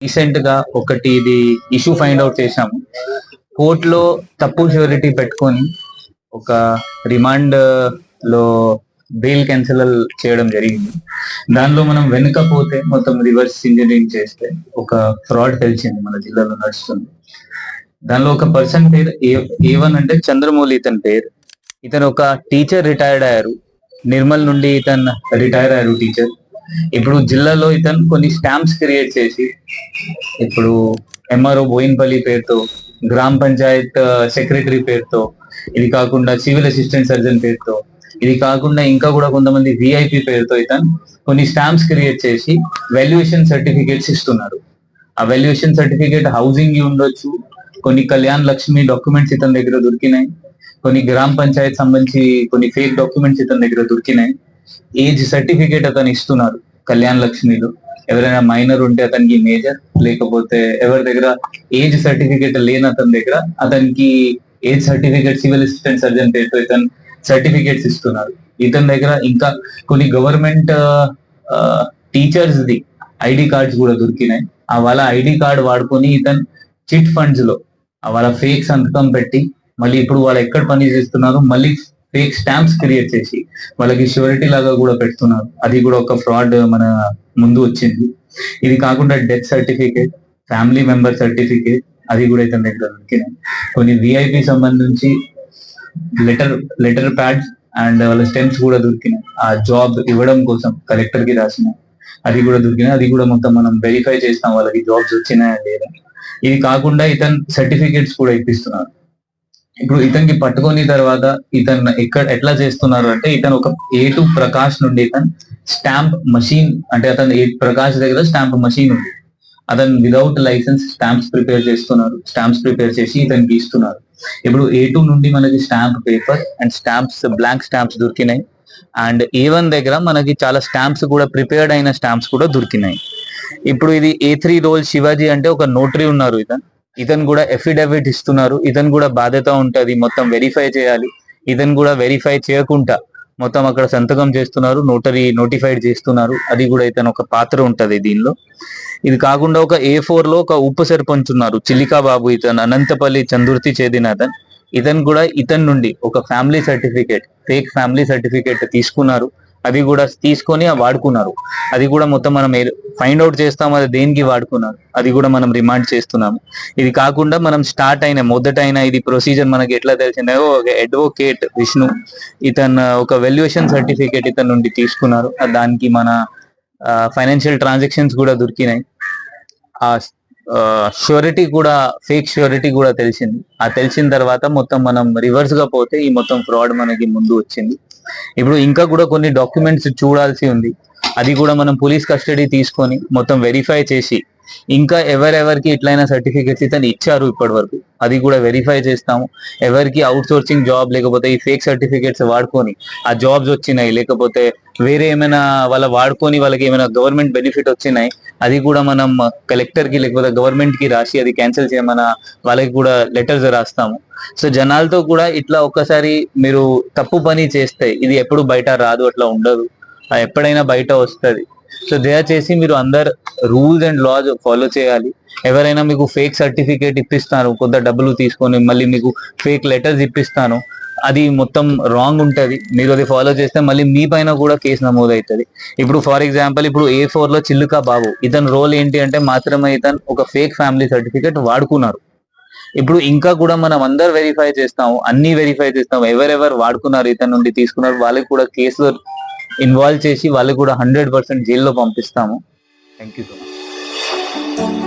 Recent గా ఒకటి ఇది ఇష్యూ ఫైండ్ అవుట్ చేశాము. కోర్టులో తప్పు ష్యూరిటీ పెట్టుకొని ఒక రిమాండ్ లో బెయిల్ క్యాన్సిల్ చేయడం జరిగింది. దానిలో మనం వెనుకపోతే మొత్తం రివర్స్ ఇంజనీరింగ్ చేస్తే ఒక ఫ్రాడ్ తెలిసింది మన జిల్లాలో నడుస్తుంది. దానిలో ఒక పర్సన్ పేరు ఏవన్ అంటే చంద్రమౌళి ఇతని పేరు. ఇతను ఒక టీచర్ రిటైర్డ్ అయ్యారు. నిర్మల్ నుండి ఇతను రిటైర్ అయ్యారు టీచర్. ఇప్పుడు జిల్లాలో ఇతను కొన్ని స్టాంప్స్ క్రియేట్ చేసి ఇప్పుడు ఎంఆర్ఓ బోయిన్పల్లి పేరుతో, గ్రామ పంచాయత్ సెక్రటరీ పేరుతో, ఇది కాకుండా సివిల్ అసిస్టెంట్ సర్జన్ పేరుతో, ఇది కాకుండా ఇంకా కూడా కొంతమంది విఐపి పేరుతో ఇతను కొన్ని స్టాంప్స్ క్రియేట్ చేసి వాల్యుయేషన్ సర్టిఫికేట్స్ ఇస్తున్నారు. ఆ వాల్యుయేషన్ సర్టిఫికేట్ హౌసింగ్ ఉండొచ్చు, కొన్ని కళ్యాణ్ లక్ష్మి డాక్యుమెంట్స్ ఇతని దగ్గర దొరికినాయి, కొన్ని గ్రామ పంచాయత్ సంబంధించి కొన్ని ఫేక్ డాక్యుమెంట్స్ ఇతని దగ్గర దొరికినాయి. ఏజ్ సర్టిఫికేట్ అతను ఇస్తున్నారు కళ్యాణ్ లక్ష్మిలో. ఎవరైనా మైనర్ ఉంటే అతనికి మేజర్, లేకపోతే ఎవరి దగ్గర ఏజ్ సర్టిఫికేట్ లేని అతని దగ్గర అతనికి age certificate civil assistant surgeon పేరుతో ఇతను సర్టిఫికేట్స్ ఇస్తున్నారు. ఇతని దగ్గర ఇంకా కొన్ని government teachers the ID cards కూడా దొరికినాయి. ఆ వాళ్ళ ఐడి కార్డ్ వాడుకొని ఇతను చిట్ ఫండ్స్ లో వాళ్ళ ఫేక్ సంతకం పెట్టి మళ్ళీ ఇప్పుడు వాళ్ళు ఎక్కడ పని చేస్తున్నారు మళ్ళీ ఫేక్ స్టాంప్స్ క్రియేట్ చేసి వాళ్ళకి ష్యూరిటీ లాగా కూడా పెడుతున్నారు. అది కూడా ఒక ఫ్రాడ్ మన ముందు వచ్చింది. ఇది కాకుండా death certificate, family member certificate అది కూడా ఇతని దగ్గర దొరికినాయి. కొన్ని విఐపి సంబంధించి లెటర్ ప్యాడ్స్ అండ్ వాళ్ళ స్టెమ్స్ కూడా దొరికినాయి. ఆ జాబ్ ఇవ్వడం కోసం కలెక్టర్ కి రాసిన అది కూడా దొరికినాయి. అది కూడా మొత్తం మనం వెరిఫై చేస్తాం వాళ్ళకి జాబ్స్ వచ్చినాయా లేదా. ఇది కాకుండా ఇతను సర్టిఫికేట్స్ కూడా ఇప్పిస్తున్నారు. ఇప్పుడు ఇతనికి పట్టుకొని తర్వాత ఇతను ఎట్లా చేస్తున్నారు అంటే ఇతను ఒక A2 ప్రకాష్ నుండి ఇతను స్టాంప్ మషీన్ అంటే అతను ప్రకాష్ దగ్గర స్టాంప్ మషీన్ ఉంది. అతను విదౌట్ లైసెన్స్ స్టాంప్స్ ప్రిపేర్ చేస్తున్నారు. స్టాంప్స్ ప్రిపేర్ చేసి ఇతనికి ఇస్తున్నారు. ఇప్పుడు A2 నుండి మనకి stamp paper and stamps blank stamps దొరికినాయి. అండ్ A1 దగ్గర మనకి చాలా స్టాంప్స్ కూడా ప్రిపేర్డ్ అయిన స్టాంప్స్ కూడా దొరికినాయి. ఇప్పుడు ఇది A3 రోల్ శివాజీ అంటే ఒక నోటరీ ఉన్నారు. ఇతను కూడా ఎఫిడవిట్ ఇస్తున్నారు. ఇతను కూడా బాధ్యత ఉంటది, మొత్తం వెరిఫై చేయాలి. ఇతను కూడా వెరిఫై చేయకుండా మొత్తం అక్కడ సంతకం చేస్తున్నారు, నోటరీ నోటిఫైడ్ చేస్తున్నారు. అది కూడా ఇతను ఒక పాత్ర ఉంటది దీనిలో. ఇది కాకుండా ఒక A4 లో ఒక ఉప సర్పంచ్ ఉన్నారు చిలికా బాబు. ఇతను అనంతపల్లి చందుర్తి చెందిన ఇతను కూడా ఇతని నుండి ఒక family certificate, fake family certificate తీసుకున్నారు. అది కూడా తీసుకొని వాడుకున్నారు. అది కూడా మొత్తం మనం ఫైండ్ అవుట్ చేస్తాం అది దేనికి వాడుకున్నారు. అది కూడా మనం రిమాండ్ చేస్తున్నాము. ఇది కాకుండా మనం స్టార్ట్ అయిన మొదటైన ఇది ప్రొసీజర్ మనకి ఎట్లా తెలిసిందో ఒక అడ్వకేట్ విష్ణు ఇతను ఒక వాల్యుయేషన్ సర్టిఫికేట్ ఇతని నుండి తీసుకున్నారు. దానికి మన ఫైనాన్షియల్ ట్రాన్సాక్షన్స్ కూడా దొరికినాయి. ఆ ష్యూరిటీ కూడా ఫేక్ ష్యూరిటీ కూడా తెలిసింది. ఆ తెలిసిన తర్వాత మొత్తం మనం రివర్స్ గా పోతే ఈ మొత్తం ఫ్రాడ్ మనకి ముందు వచ్చింది. ఇప్పుడు ఇంకా కూడా కొన్ని డాక్యుమెంట్స్ చూడాల్సి ఉంది. అది కూడా మనం పోలీస్ కస్టడీ తీసుకొని మొత్తం వెరిఫై చేసి ఇంకా ఎవరెవరికి ఇట్లయినా సర్టిఫికేట్స్ ఇతను ఇచ్చారు ఇప్పటి వరకు అది కూడా వెరిఫై చేస్తాము. ఎవరికి అవుట్ సోర్సింగ్ జాబ్ లేకపోతే ఈ ఫేక్ సర్టిఫికేట్స్ వాడుకొని ఆ జాబ్స్ వచ్చినాయి, లేకపోతే వేరే ఏమైనా వాళ్ళ వాడుకొని వాళ్ళకి ఏమైనా గవర్నమెంట్ బెనిఫిట్ వచ్చినాయి, అది కూడా మనం కలెక్టర్ కి లేకపోతే గవర్నమెంట్ కి రాసి అది క్యాన్సిల్ చేయమన్న వాళ్ళకి కూడా లెటర్స్ రాస్తాము. సో జనాలతో కూడా ఇట్లా ఒక్కసారి మీరు తప్పు పని చేస్తే ఇది ఎప్పుడు బయట రాదు, అట్లా ఉండదు, ఎప్పుడైనా బయట వస్తుంది. సో దయచేసి మీరు అందరు రూల్స్ అండ్ లాస్ ఫాలో చేయాలి. ఎవరైనా మీకు ఫేక్ సర్టిఫికేట్ ఇప్పిస్తాను కొంత డబ్బులు తీసుకొని మళ్ళీ మీకు ఫేక్ లెటర్స్ ఇప్పిస్తాను, అది మొత్తం రాంగ్ ఉంటది. మీరు అది ఫాలో చేస్తే మళ్ళీ మీ పైన కూడా కేసు నమోదు అవుతుంది. ఇప్పుడు ఫర్ ఎగ్జాంపుల్ ఇప్పుడు A4 లో చిల్లుకా బాబు ఇతని రోల్ ఏంటి అంటే మాత్రమే ఇతను ఒక ఫేక్ ఫ్యామిలీ సర్టిఫికేట్ వాడుకున్నారు. ఇప్పుడు ఇంకా కూడా మనం అందరు వెరిఫై చేస్తాము, అన్ని వెరిఫై చేస్తాము. ఎవరెవరు వాడుకున్నారు ఇతని నుండి తీసుకున్నారు వాళ్ళకి కూడా కేసులో ఇన్వాల్వ్ చేసి వాళ్ళకి కూడా 100% జైల్లో పంపిస్తాము. Thank you so much.